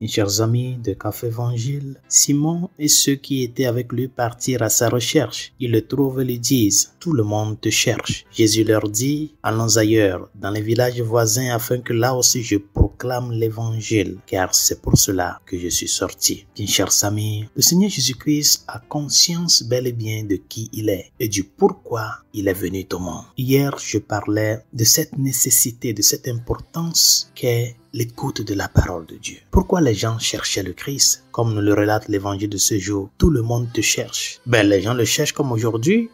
Mes chers amis de Café Évangile, Simon et ceux qui étaient avec lui partirent à sa recherche. Ils le trouvent et lui disent « Tout le monde te cherche ». Jésus leur dit « Allons ailleurs, dans les villages voisins, afin que là aussi je proclame l'Évangile, car c'est pour cela que je suis sorti. » Bien chers amis, le Seigneur Jésus-Christ a conscience bel et bien de qui il est et du pourquoi il est venu au monde. Hier, je parlais de cette nécessité, de cette importance qu'est l'écoute de la parole de Dieu. Pourquoi les gens cherchaient le Christ? Comme nous le relate l'évangile de ce jour, tout le monde te cherche. Les gens le cherchent comme aujourd'hui,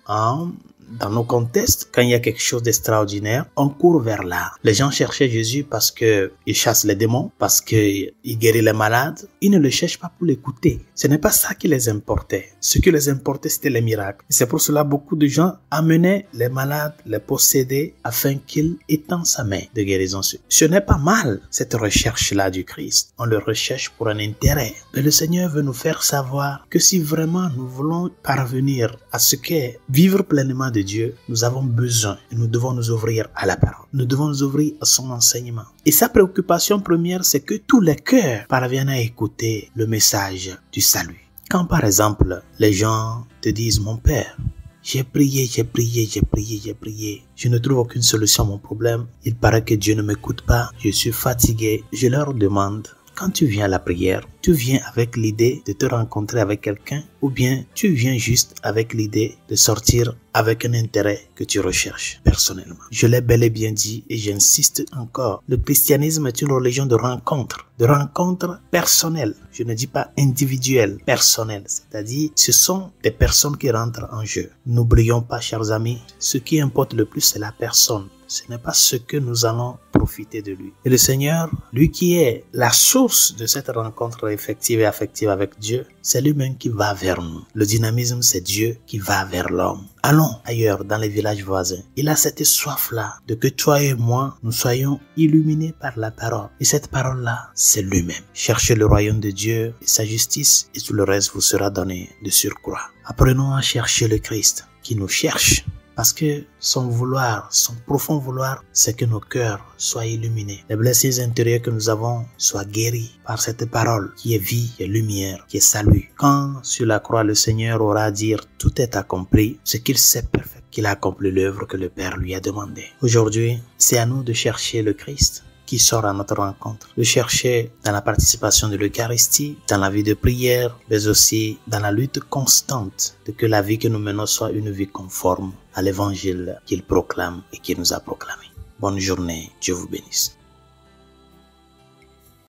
dans nos contextes, quand il y a quelque chose d'extraordinaire, on court vers là. Les gens cherchaient Jésus parce que il chasse les démons, parce que il guérit les malades. Ils ne le cherchent pas pour l'écouter. Ce n'est pas ça qui les importait. Ce qui les importait, c'était les miracles. Et c'est pour cela beaucoup de gens amenaient les malades, les possédés, afin qu'il étende sa main de guérison. Ce n'est pas mal, cette recherche-là du Christ. On le recherche pour un intérêt. Mais le Seigneur veut nous faire savoir que si vraiment nous voulons parvenir à ce qu'est vivre pleinement de Dieu, nous avons besoin et nous devons nous ouvrir à la parole. Nous devons nous ouvrir à son enseignement. Et sa préoccupation première, c'est que tous les cœurs parviennent à écouter le message du salut. Quand par exemple, les gens te disent « Mon Père, j'ai prié, je ne trouve aucune solution à mon problème. Il paraît que Dieu ne m'écoute pas, je suis fatigué. » Je leur demande, quand tu viens à la prière, tu viens avec l'idée de te rencontrer avec quelqu'un ou bien tu viens juste avec l'idée de sortir avec un intérêt que tu recherches personnellement. Je l'ai bel et bien dit et j'insiste encore. Le christianisme est une religion de rencontre personnelle. Je ne dis pas individuelle, personnelle. C'est-à-dire, ce sont des personnes qui rentrent en jeu. N'oublions pas, chers amis, ce qui importe le plus, c'est la personne. Ce n'est pas ce que nous allons profiter de lui. Et le Seigneur, lui qui est la source de cette rencontre effective et affective avec Dieu, c'est lui-même qui va vers nous. Le dynamisme, c'est Dieu qui va vers l'homme. Allons ailleurs dans les villages voisins. Il a cette soif-là de que toi et moi, nous soyons illuminés par la parole. Et cette parole-là, c'est lui-même. Cherchez le royaume de Dieu et sa justice et tout le reste vous sera donné de surcroît. Apprenons à chercher le Christ qui nous cherche. Parce que son vouloir, son profond vouloir, c'est que nos cœurs soient illuminés. Les blessures intérieures que nous avons soient guéries par cette parole qui est vie, qui est lumière, qui est salut. Quand sur la croix le Seigneur aura à dire tout est accompli, ce qu'il sait parfait qu'il a accompli l'œuvre que le Père lui a demandé. Aujourd'hui, c'est à nous de chercher le Christ qui sort à notre rencontre, de chercher dans la participation de l'Eucharistie, dans la vie de prière, mais aussi dans la lutte constante de que la vie que nous menons soit une vie conforme à l'évangile qu'il proclame et qu'il nous a proclamé. Bonne journée, Dieu vous bénisse.